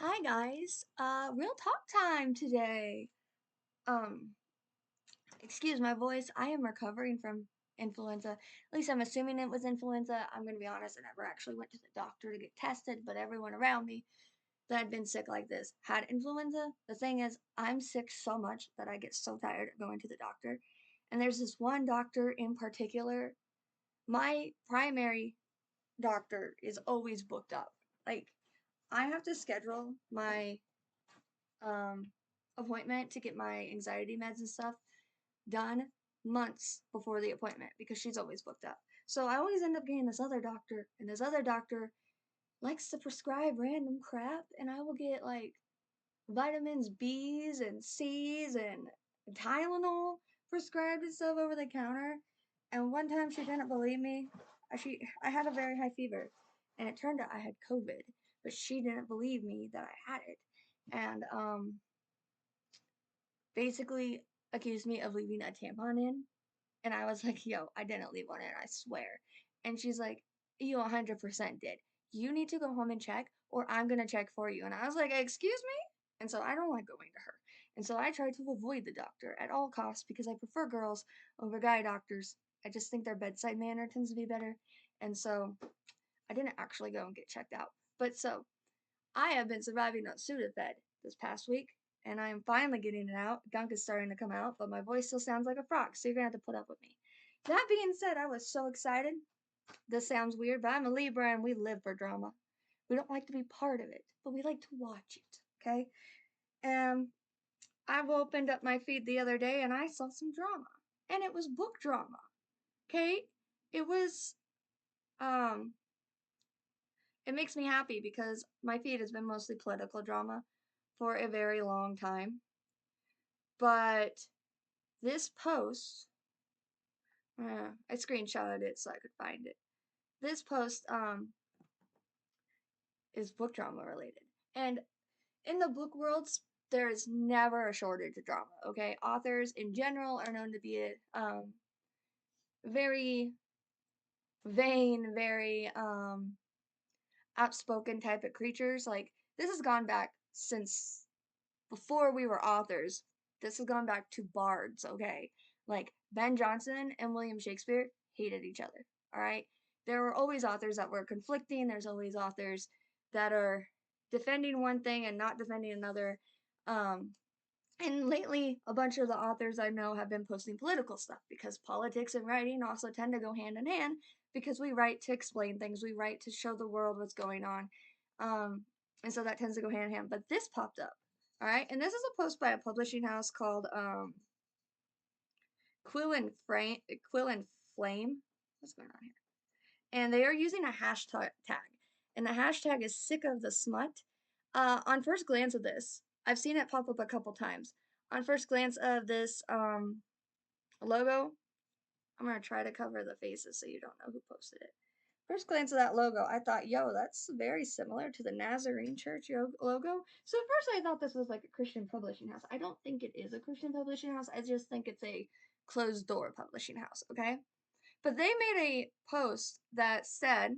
Hi guys. Real talk time today. Um, excuse my voice. I am recovering from influenza. At least I'm assuming it was influenza. I'm gonna be honest, I never actually went to the doctor to get tested, but everyone around me that had been sick like this had influenza. The thing is, I'm sick so much that I get so tired of going to the doctor. And there's this one doctor in particular. My primary doctor is always booked up. Like, I have to schedule my um, appointment to get my anxiety meds and stuff done months before the appointment because she's always booked up. So I always end up getting this other doctor, and this other doctor likes to prescribe random crap, and I will get like vitamins B's and C's and Tylenol prescribed and stuff over the counter. And one time she didn't believe me. I had a very high fever, and it turned out I had COVID, but she didn't believe me that I had it, and basically accused me of leaving a tampon in. And I was like, yo, I didn't leave one in, I swear. And she's like, you 100% did. You need to go home and check, or I'm going to check for you. And I was like, excuse me? And so I don't like going to her. And so I tried to avoid the doctor at all costs because I prefer girls over guy doctors. I just think their bedside manner tends to be better. And so I didn't actually go and get checked out. But so I have been surviving on Sudafed this past week, and I am finally getting it out. Gunk is starting to come out, but my voice still sounds like a frog, so you're gonna have to put up with me. That being said, I was so excited. This sounds weird, but I'm a Libra and we live for drama. We don't like to be part of it, but we like to watch it, okay? And I opened up my feed the other day and I saw some drama. And it was book drama, okay? It was, um, it makes me happy because my feed has been mostly political drama for a very long time. But this post, I screenshotted it so I could find it. This post is book drama related. And in the book worlds, there's never a shortage of drama, okay? Authors in general are known to be very vain, very outspoken type of creatures. Like, this has gone back since before we were authors. This has gone back to bards, okay? Like, Ben Jonson and William Shakespeare hated each other, all right? There were always authors that were conflicting. There's always authors that are defending one thing and not defending another. Um, and lately, a bunch of the authors I know have been posting political stuff because politics and writing also tend to go hand in hand because we write to explain things, we write to show the world what's going on. Um, and so that tends to go hand in hand. But this popped up, all right? And this is a post by a publishing house called Quill and Flame. What's going on here? And they are using a hashtag, and the hashtag is sick of the smut. On first glance of this, I've seen it pop up a couple times. On first glance of this logo, I'm gonna try to cover the faces so you don't know who posted it. First glance of that logo, I thought, yo, that's very similar to the Nazarene Church logo. So at first I thought this was like a Christian publishing house. I don't think it is a Christian publishing house. I just think it's a closed door publishing house, okay? But they made a post that said,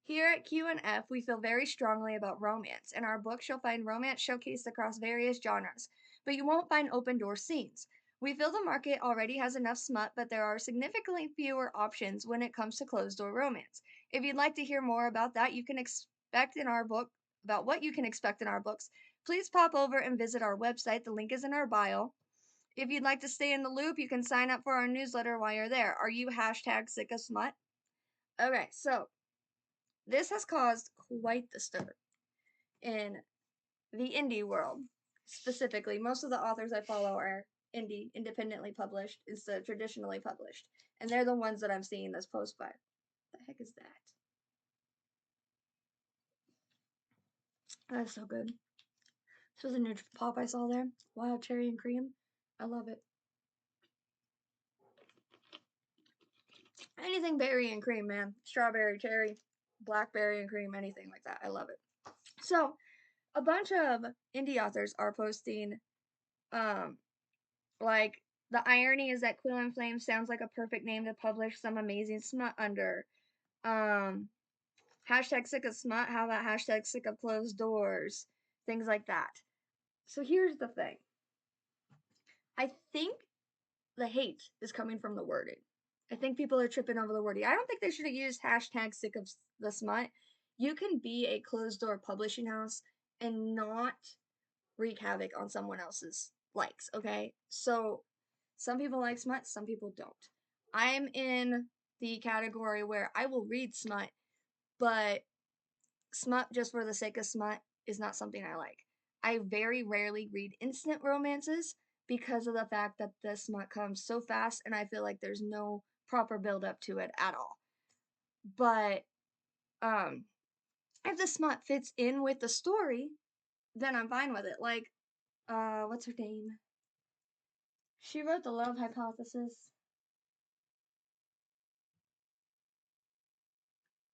here at Q&F, we feel very strongly about romance. In our books, you'll find romance showcased across various genres, but you won't find open door scenes. We feel the market already has enough smut, but there are significantly fewer options when it comes to closed door romance. If you'd like to hear more about that, you can expect in our book about what you can expect in our books, please pop over and visit our website. The link is in our bio. If you'd like to stay in the loop, you can sign up for our newsletter while you're there. Are you hashtag sick of smut? Okay, so this has caused quite the stir in the indie world. Specifically, most of the authors I follow are indie, independently published instead of traditionally published. And they're the ones that I'm seeing this post by. What the heck is that? That's so good. This was a new pop I saw there. Wild cherry and cream. I love it. Anything berry and cream, man. Strawberry, cherry, blackberry and cream, anything like that. I love it. So, a bunch of indie authors are posting um like, the irony is that Quill and Flame sounds like a perfect name to publish some amazing smut under. Um, Hashtag sick of smut. How about hashtag sick of closed doors? Things like that. So here's the thing. I think the hate is coming from the wording. I think people are tripping over the wording. I don't think they should have used hashtag sick of the smut. You can be a closed door publishing house and not wreak havoc on someone else's likes, okay? So some people like smut, some people don't. I'm in the category where I will read smut, but smut just for the sake of smut is not something I like. I very rarely read instant romances because of the fact that the smut comes so fast and I feel like there's no proper build up to it at all. But um if the smut fits in with the story, then I'm fine with it. Like what's her name? She wrote The Love Hypothesis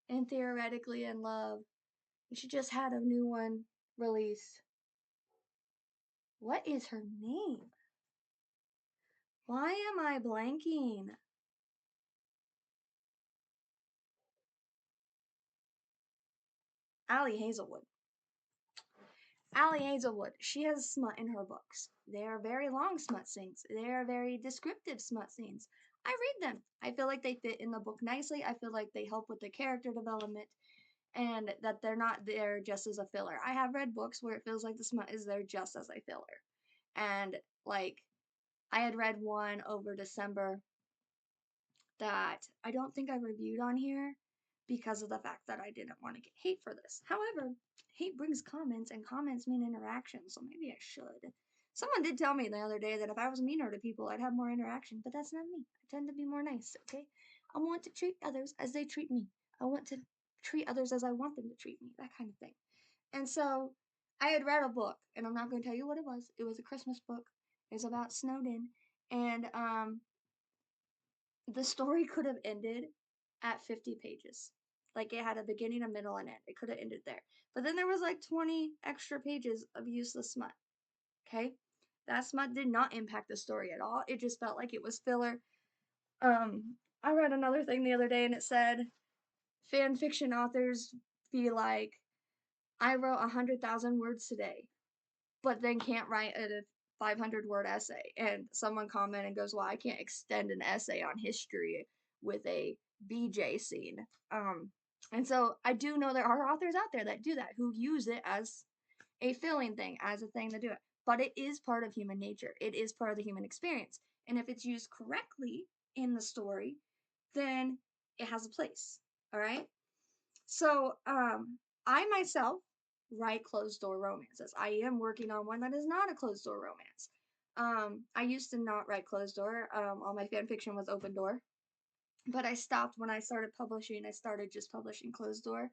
and Theoretically in Love. She just had a new one released. What is her name? Why am I blanking? Ali Hazelwood. Ali Hazelwood, she has smut in her books. They are very long smut scenes. They are very descriptive smut scenes. I read them. I feel like they fit in the book nicely. I feel like they help with the character development and that they're not there just as a filler. I have read books where it feels like the smut is there just as a filler. And like I had read one over December that I don't think I reviewed on here because of the fact that I didn't want to get hate for this. However, hate brings comments and comments mean interaction, so maybe I should. Someone did tell me the other day that if I was meaner to people, I'd have more interaction, but that's not me. I tend to be more nice, okay? I want to treat others as they treat me. I want to treat others as I want them to treat me, that kind of thing. And so I had read a book, and I'm not going to tell you what it was. It was a Christmas book. It was about Snowden, and the story could have ended at 50 pages. Like it had a beginning, a middle, and end. It could have ended there. But then there was like 20 extra pages of useless smut. Okay? That smut did not impact the story at all. It just felt like it was filler. I read another thing the other day and it said fan fiction authors be like, I wrote 100,000 words today, but then can't write a 500-word essay. And someone commented and goes, well, I can't extend an essay on history with a BJ scene. And so I do know there are authors out there that do that, who use it as a filling thing, as a thing to do it. But it is part of human nature. It is part of the human experience. And if it's used correctly in the story, then it has a place. All right. So, I myself write closed door romances. I am working on one that is not a closed door romance. I used to not write closed door. All my fan fiction was open door, but I stopped when I started publishing. I started just publishing closed door,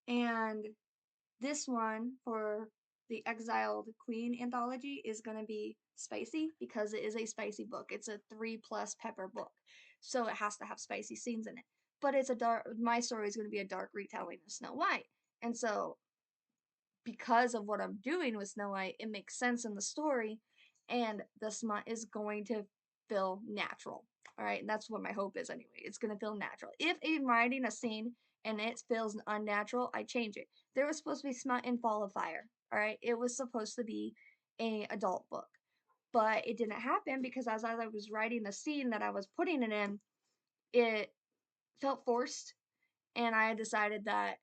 and this one for the Exiled Queen anthology is going to be spicy because it is a spicy book. It's a 3+ pepper book, so it has to have spicy scenes in it. But it's a dark. My story is going to be a dark retelling of Snow White, and so because of what I'm doing with Snow White, it makes sense in the story, and the smut is going to feel natural. All right, and that's what my hope is anyway. It's going to feel natural. If I'm writing a scene and it feels unnatural, I change it. There was supposed to be smut in Fall of Fire. All right, it was supposed to be a adult book, but it didn't happen because as I was writing the scene that I was putting it in, it felt forced, and I decided that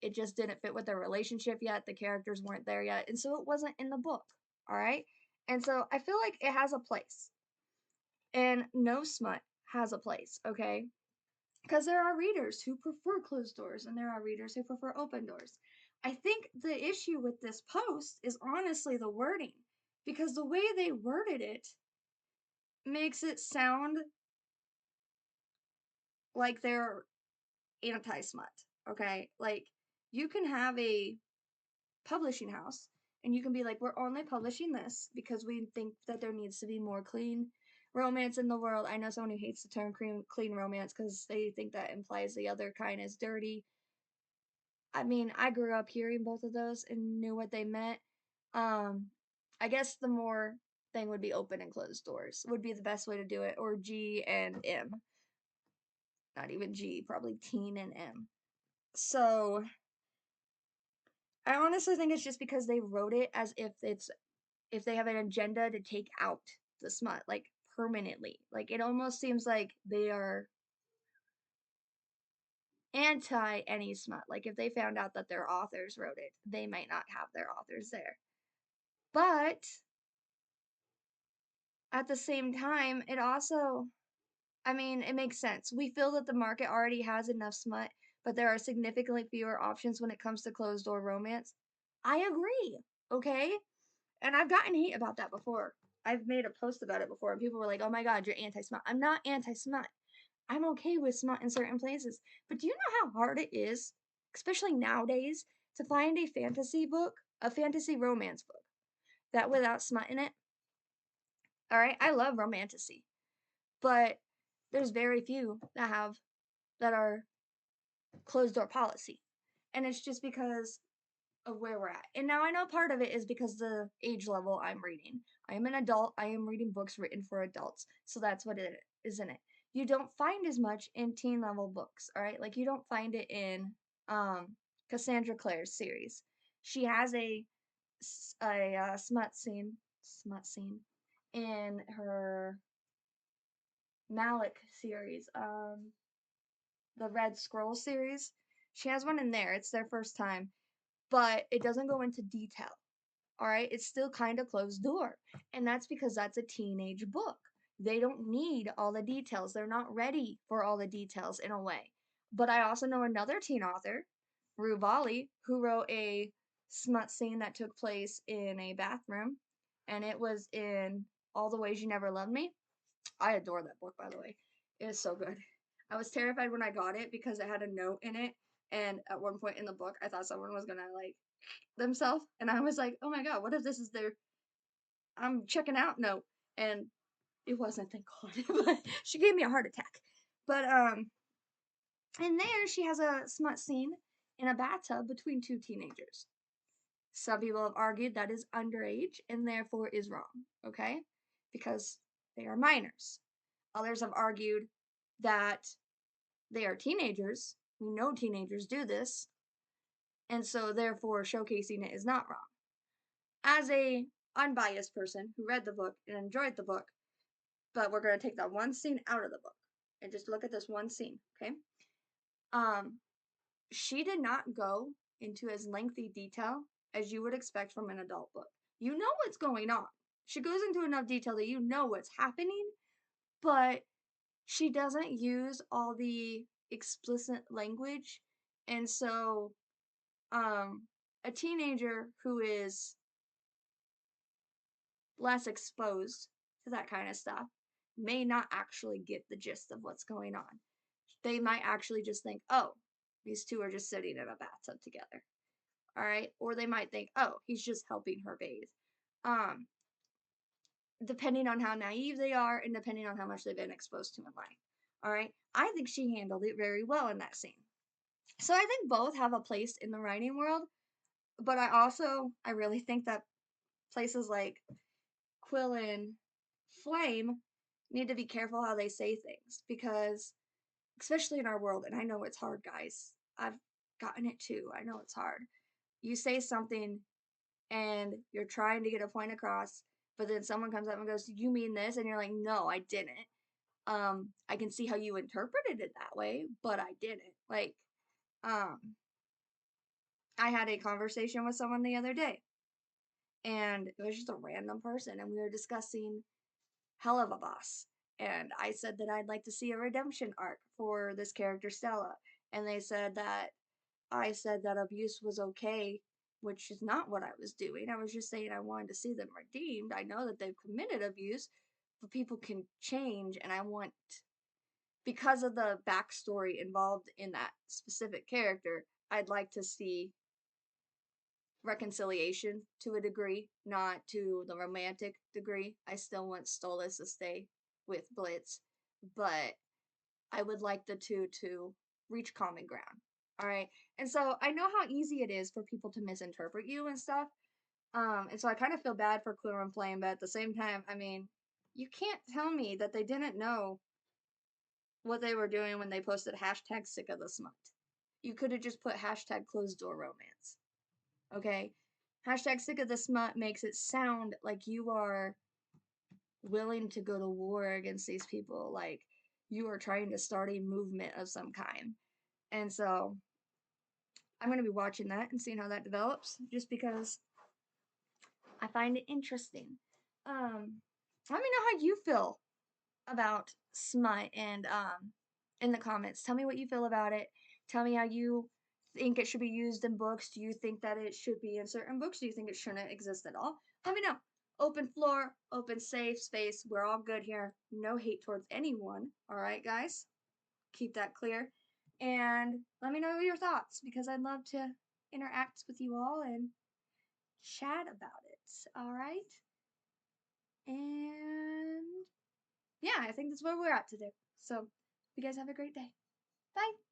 it just didn't fit with their relationship yet. The characters weren't there yet. And so it wasn't in the book. All right. And so I feel like it has a place. And no smut has a place. Okay. Because there are readers who prefer closed doors and there are readers who prefer open doors. I think the issue with this post is honestly the wording. Because the way they worded it makes it sound like they're anti smut. Okay. Like you can have a publishing house and you can be like, we're only publishing this because we think that there needs to be more clean romance in the world. I know someone who hates the term clean romance because they think that implies the other kind is dirty. I mean, I grew up hearing both of those and knew what they meant. um I guess the more thing would be open and closed doors would be the best way to do it, or G and M. Not even G, probably teen and M. So I honestly think it's just because they wrote it as if they have an agenda to take out the smut, like, permanently. Like, it almost seems like they are anti any smut. Like, if they found out that their authors wrote it, they might not have their authors there. But at the same time, it also, I mean, it makes sense. We feel that the market already has enough smut, but there are significantly fewer options when it comes to closed door romance. I agree, okay? And I've gotten hate about that before. I've made a post about it before, and people were like, oh my God, you're anti smut. I'm not anti smut. I'm okay with smut in certain places. But do you know how hard it is, especially nowadays, to find a fantasy book, a fantasy romance book, that without smut in it? All right, I love romantasy, but there's very few that are closed door policy. And it's just because of where we're at. And now I know part of it is because the age level I'm reading. I am an adult. I am reading books written for adults. So that's what it is in it. You don't find as much in teen level books, all right? Like you don't find it in Cassandra Clare's series. She has a smut scene in her Malik series, the Red Scroll series. She has one in there. It's their first time, but it doesn't go into detail. All right, it's still kind of closed door. And that's because that's a teenage book. They don't need all the details. They're not ready for all the details in a way. But I also know another teen author, Rue Volley, who wrote a smut scene that took place in a bathroom, and it was in All the Ways You Never Loved Me. I adore that book, by the way. It is so good. I was terrified when I got it because it had a note in it, and at one point in the book, I thought someone was gonna like themselves, and I was like, "Oh my god, what if this is their I'm checking out note?" And it wasn't, thank God. But she gave me a heart attack. But in there, she has a smut scene in a bathtub between two teenagers. Some people have argued that is underage and therefore is wrong. Okay, because they are minors. Others have argued that they are teenagers. We know teenagers do this, and so therefore showcasing it is not wrong. As a unbiased person who read the book and enjoyed the book, but we're going to take that one scene out of the book and just look at this one scene, okay? Um, she did not go into as lengthy detail as you would expect from an adult book. You know what's going on. She goes into enough detail that you know what's happening, but she doesn't use all the explicit language. And so, a teenager who is less exposed to that kind of stuff may not actually get the gist of what's going on. They might actually just think, oh, these two are just sitting in a bathtub together. All right. Or they might think, oh, he's just helping her bathe. Um, Depending on how naive they are and depending on how much they've been exposed to in life. All right. I think she handled it very well in that scene. So I think both have a place in the writing world, but I really think that places like Quill and Flame need to be careful how they say things because, especially in our world, and I know it's hard, guys. I've gotten it too. I know it's hard. You say something and you're trying to get a point across, but then someone comes up and goes, "You mean this?" And you're like, "No, I didn't." I can see how you interpreted it that way, but I didn't. Like, um, I had a conversation with someone the other day, and it was just a random person, and we were discussing Helluva Boss. And I said that I'd like to see a redemption arc for this character, Stella. And they said that I said that abuse was okay, which is not what I was doing. I was just saying I wanted to see them redeemed. I know that they've committed abuse, but people can change, and I want, because of the backstory involved in that specific character, I'd like to see reconciliation to a degree, not to the romantic degree. I still want Stolas to stay with Blitz, but I would like the two to reach common ground. All right. And so I know how easy it is for people to misinterpret you and stuff. And so I kind of feel bad for Clear and Flame, but at the same time, I mean, you can't tell me that they didn't know what they were doing when they posted hashtag sick of the smut. You could have just put hashtag closed door romance. Okay? Hashtag sick of the smut makes it sound like you are willing to go to war against these people, like you are trying to start a movement of some kind. And so I'm going to be watching that and seeing how that develops just because I find it interesting. Let me know how you feel about smut and in the comments. Tell me what you feel about it. Tell me how you think it should be used in books. Do you think that it should be in certain books? Do you think it shouldn't exist at all? Let me know. Open floor, open safe space. We're all good here. No hate towards anyone. All right, guys? Keep that clear. And let me know your thoughts because I'd love to interact with you all and chat about it. All right? And yeah, I think that's where we're at today. So, you guys have a great day. Bye.